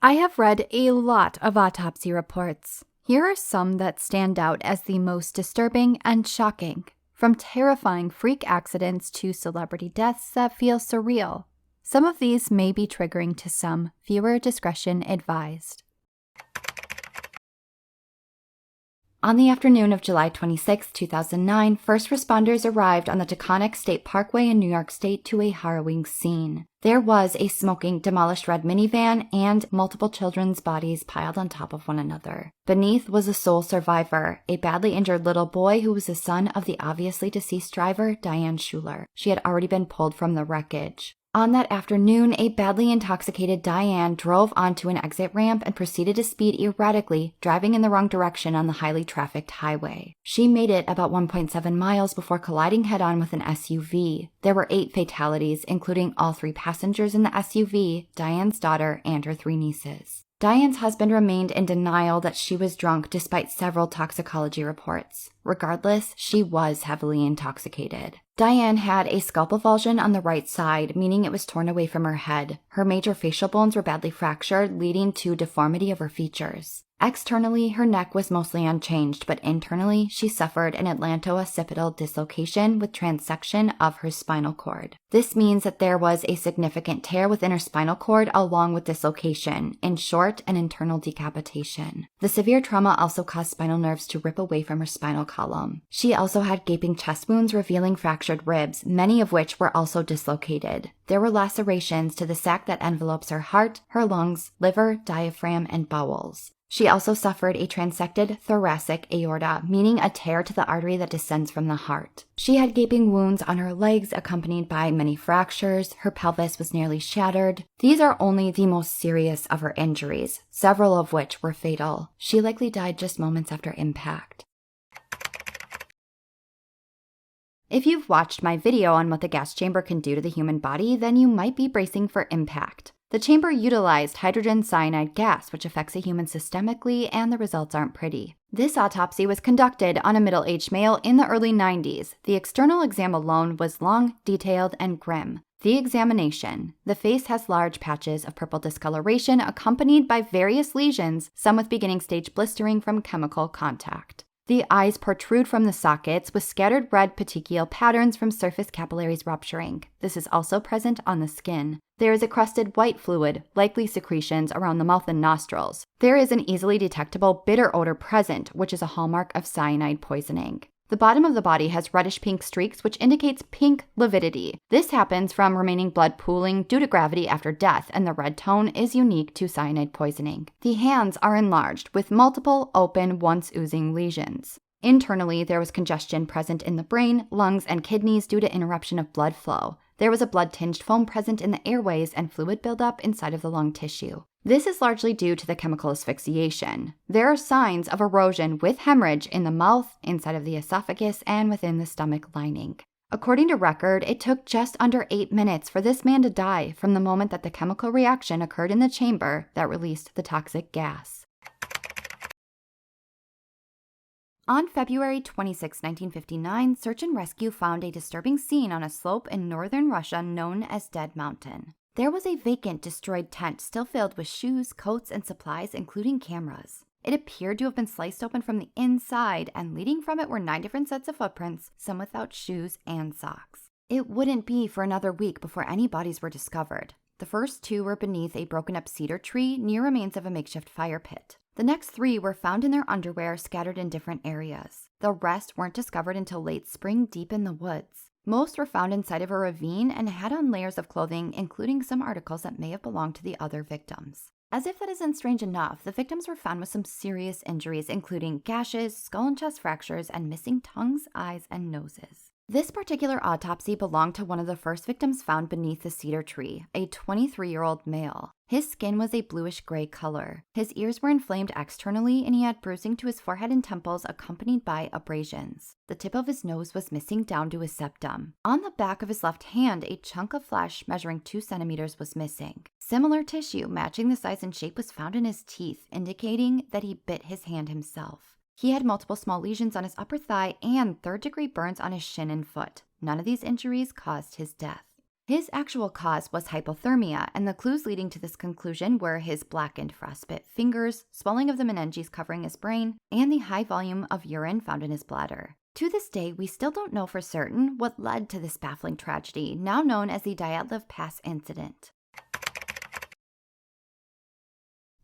I have read a lot of autopsy reports. Here are some that stand out as the most disturbing and shocking, from terrifying freak accidents to celebrity deaths that feel surreal. Some of these may be triggering to some, viewer discretion advised. On the afternoon of July 26, 2009, first responders arrived on the Taconics State Parkway in New York State to a harrowing scene. There was a smoking, demolished red minivan and multiple children's bodies piled on top of one another. Beneath was a sole survivor, a badly injured little boy who was the son of the obviously deceased driver, Diane Schuler. She had already been pulled from the wreckage. On that afternoon, a badly intoxicated Diane drove onto an exit ramp and proceeded to speed erratically, driving in the wrong direction on the highly trafficked highway. She made it about 1.7 miles before colliding head-on with an SUV. There were 8 fatalities, including all 3 passengers in the SUV, Diane's daughter, and her 3 nieces. Diane's husband remained in denial that she was drunk despite several toxicology reports. Regardless, she was heavily intoxicated. Diane had a scalp avulsion on the right side, meaning it was torn away from her head. Her major facial bones were badly fractured, leading to deformity of her features. Externally, her neck was mostly unchanged, but internally, she suffered an atlanto-occipital dislocation with transection of her spinal cord. This means that there was a significant tear within her spinal cord along with dislocation, in short, an internal decapitation. The severe trauma also caused spinal nerves to rip away from her spinal column. She also had gaping chest wounds revealing fractured ribs, many of which were also dislocated. There were lacerations to the sac that envelopes her heart, her lungs, liver, diaphragm, and bowels. She also suffered a transected thoracic aorta, meaning a tear to the artery that descends from the heart. She had gaping wounds on her legs accompanied by many fractures. Her pelvis was nearly shattered. These are only the most serious of her injuries, several of which were fatal. She likely died just moments after impact. If you've watched my video on what the gas chamber can do to the human body, then you might be bracing for impact. The chamber utilized hydrogen cyanide gas, which affects a human systemically, and the results aren't pretty. This autopsy was conducted on a middle-aged male in the early 90s. The external exam alone was long, detailed, and grim. The examination. The face has large patches of purple discoloration accompanied by various lesions, some with beginning stage blistering from chemical contact. The eyes protrude from the sockets with scattered red petechial patterns from surface capillaries rupturing. This is also present on the skin. There is a crusted white fluid, likely secretions around the mouth and nostrils. There is an easily detectable bitter odor present, which is a hallmark of cyanide poisoning. The bottom of the body has reddish-pink streaks, which indicates pink lividity. This happens from remaining blood pooling due to gravity after death, and the red tone is unique to cyanide poisoning. The hands are enlarged, with multiple open, once-oozing lesions. Internally, there was congestion present in the brain, lungs, and kidneys due to interruption of blood flow. There was a blood-tinged foam present in the airways and fluid buildup inside of the lung tissue. This is largely due to the chemical asphyxiation. There are signs of erosion with hemorrhage in the mouth, inside of the esophagus, and within the stomach lining. According to record, it took just under 8 minutes for this man to die from the moment that the chemical reaction occurred in the chamber that released the toxic gas. On February 26, 1959, search and rescue found a disturbing scene on a slope in northern Russia known as Dead Mountain. There was a vacant, destroyed tent still filled with shoes, coats, and supplies, including cameras. It appeared to have been sliced open from the inside, and leading from it were 9 different sets of footprints, some without shoes and socks. It wouldn't be for another week before any bodies were discovered. The first 2 were beneath a broken-up cedar tree near remains of a makeshift fire pit. The next 3 were found in their underwear scattered in different areas. The rest weren't discovered until late spring deep in the woods. Most were found inside of a ravine and had on layers of clothing, including some articles that may have belonged to the other victims. As if that isn't strange enough, the victims were found with some serious injuries, including gashes, skull and chest fractures, and missing tongues, eyes, and noses. This particular autopsy belonged to one of the first victims found beneath the cedar tree, a 23-year-old male. His skin was a bluish-gray color. His ears were inflamed externally, and he had bruising to his forehead and temples accompanied by abrasions. The tip of his nose was missing down to his septum. On the back of his left hand, a chunk of flesh measuring 2 centimeters was missing. Similar tissue matching the size and shape was found in his teeth, indicating that he bit his hand himself. He had multiple small lesions on his upper thigh and 3rd-degree burns on his shin and foot. None of these injuries caused his death. His actual cause was hypothermia, and the clues leading to this conclusion were his blackened frostbite fingers, swelling of the meninges covering his brain, and the high volume of urine found in his bladder. To this day, we still don't know for certain what led to this baffling tragedy, now known as the Dyatlov Pass incident.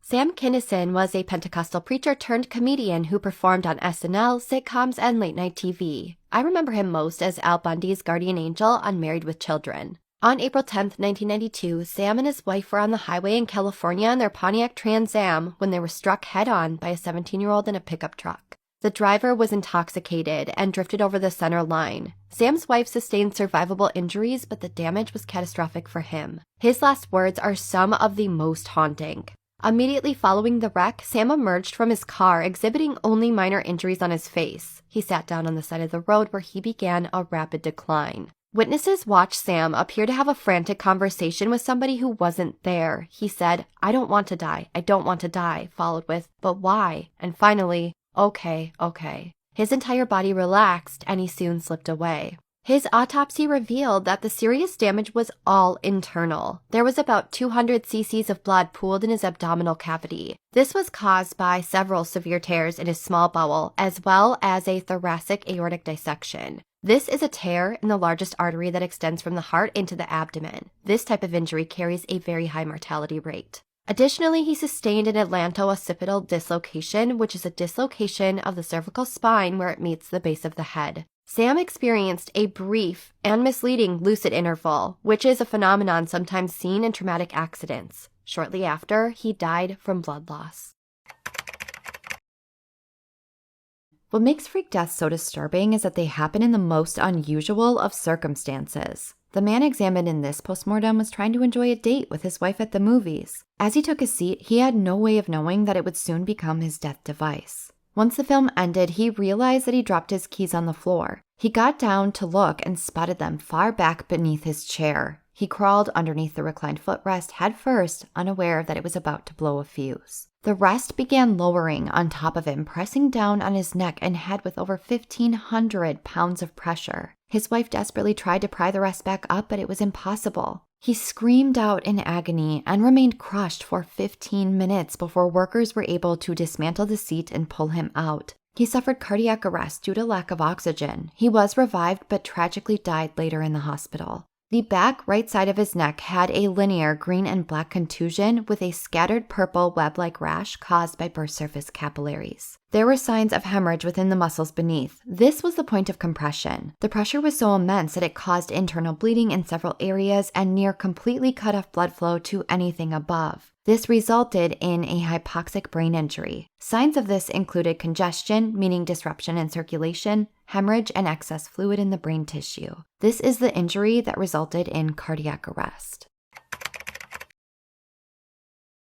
Sam Kinison was a Pentecostal preacher turned comedian who performed on SNL, sitcoms, and late-night TV. I remember him most as Al Bundy's guardian angel on Married with Children. On April 10, 1992, Sam and his wife were on the highway in California in their Pontiac Trans Am when they were struck head-on by a 17-year-old in a pickup truck. The driver was intoxicated and drifted over the center line. Sam's wife sustained survivable injuries, but the damage was catastrophic for him. His last words are some of the most haunting. Immediately following the wreck, Sam emerged from his car exhibiting only minor injuries on his face. He sat down on the side of the road where he began a rapid decline. Witnesses watched Sam appear to have a frantic conversation with somebody who wasn't there. He said, "I don't want to die. I don't want to die," followed with, "But why?" And finally, "Okay, okay." His entire body relaxed and he soon slipped away. His autopsy revealed that the serious damage was all internal. There was about 200 cc's of blood pooled in his abdominal cavity. This was caused by several severe tears in his small bowel, as well as a thoracic aortic dissection. This is a tear in the largest artery that extends from the heart into the abdomen. This type of injury carries a very high mortality rate. Additionally, he sustained an atlanto-occipital dislocation, which is a dislocation of the cervical spine where it meets the base of the head. Sam experienced a brief and misleading lucid interval, which is a phenomenon sometimes seen in traumatic accidents. Shortly after, he died from blood loss. What makes freak deaths so disturbing is that they happen in the most unusual of circumstances. The man examined in this postmortem was trying to enjoy a date with his wife at the movies. As he took his seat, he had no way of knowing that it would soon become his death device. Once the film ended, he realized that he dropped his keys on the floor. He got down to look and spotted them far back beneath his chair. He crawled underneath the reclined footrest head first, unaware that it was about to blow a fuse. The rest began lowering on top of him, pressing down on his neck and head with over 1,500 pounds of pressure. His wife desperately tried to pry the rest back up, but it was impossible. He screamed out in agony and remained crushed for 15 minutes before workers were able to dismantle the seat and pull him out. He suffered cardiac arrest due to lack of oxygen. He was revived but tragically died later in the hospital. The back right side of his neck had a linear green and black contusion with a scattered purple web-like rash caused by burst surface capillaries. There were signs of hemorrhage within the muscles beneath. This was the point of compression. The pressure was so immense that it caused internal bleeding in several areas and near completely cut off blood flow to anything above. This resulted in a hypoxic brain injury. Signs of this included congestion, meaning disruption in circulation, hemorrhage, and excess fluid in the brain tissue. This is the injury that resulted in cardiac arrest.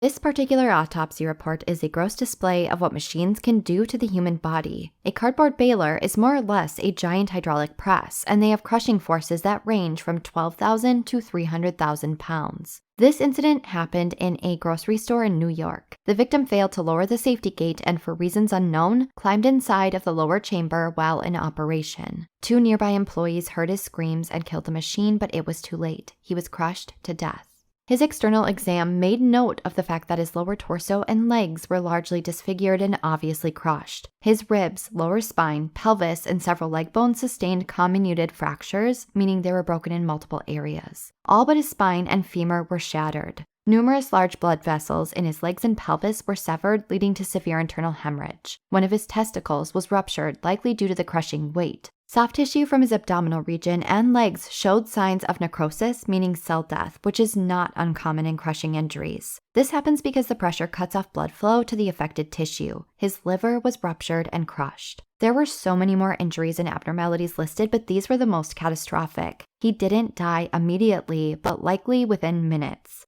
This particular autopsy report is a gross display of what machines can do to the human body. A cardboard baler is more or less a giant hydraulic press, and they have crushing forces that range from 12,000 to 300,000 pounds. This incident happened in a grocery store in New York. The victim failed to lower the safety gate and, for reasons unknown, climbed inside of the lower chamber while in operation. 2 nearby employees heard his screams and killed the machine, but it was too late. He was crushed to death. His external exam made note of the fact that his lower torso and legs were largely disfigured and obviously crushed. His ribs, lower spine, pelvis, and several leg bones sustained comminuted fractures, meaning they were broken in multiple areas. All but his spine and femur were shattered. Numerous large blood vessels in his legs and pelvis were severed, leading to severe internal hemorrhage. One of his testicles was ruptured, likely due to the crushing weight. Soft tissue from his abdominal region and legs showed signs of necrosis, meaning cell death, which is not uncommon in crushing injuries. This happens because the pressure cuts off blood flow to the affected tissue. His liver was ruptured and crushed. There were so many more injuries and abnormalities listed, but these were the most catastrophic. He didn't die immediately, but likely within minutes.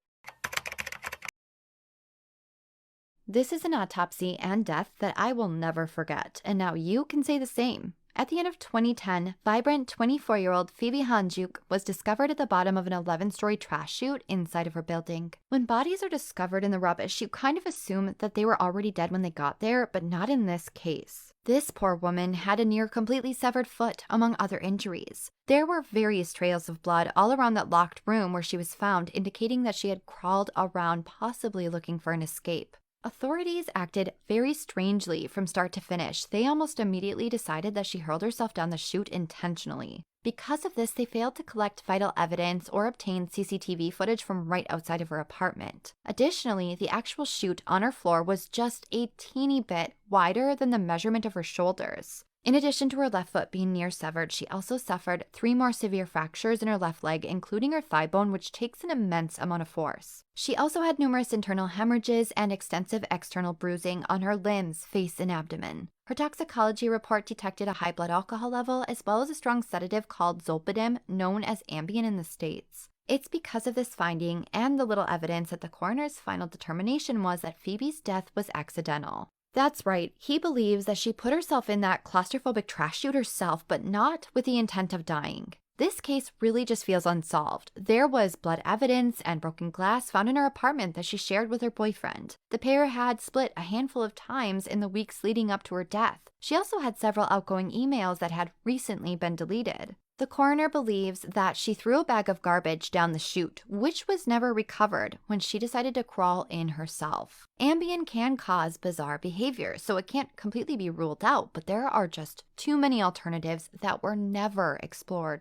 This is an autopsy and death that I will never forget, and now you can say the same. At the end of 2010, vibrant 24-year-old Phoebe Handsjuk was discovered at the bottom of an 11-story trash chute inside of her building. When bodies are discovered in the rubbish, you kind of assume that they were already dead when they got there, but not in this case. This poor woman had a near completely severed foot, among other injuries. There were various trails of blood all around that locked room where she was found, indicating that she had crawled around, possibly looking for an escape. Authorities acted very strangely from start to finish. They almost immediately decided that she hurled herself down the chute intentionally. Because of this, they failed to collect vital evidence or obtain CCTV footage from right outside of her apartment. Additionally, the actual chute on her floor was just a teeny bit wider than the measurement of her shoulders. In addition to her left foot being near severed, she also suffered 3 more severe fractures in her left leg, including her thigh bone, which takes an immense amount of force. She also had numerous internal hemorrhages and extensive external bruising on her limbs, face, and abdomen. Her toxicology report detected a high blood alcohol level as well as a strong sedative called zolpidem, known as Ambien in the States. It's because of this finding and the little evidence that the coroner's final determination was that Phoebe's death was accidental. That's right, he believes that she put herself in that claustrophobic trash chute herself, but not with the intent of dying. This case really just feels unsolved. There was blood evidence and broken glass found in her apartment that she shared with her boyfriend. The pair had split a handful of times in the weeks leading up to her death. She also had several outgoing emails that had recently been deleted. The coroner believes that she threw a bag of garbage down the chute, which was never recovered when she decided to crawl in herself. Ambien can cause bizarre behavior, so it can't completely be ruled out, but there are just too many alternatives that were never explored.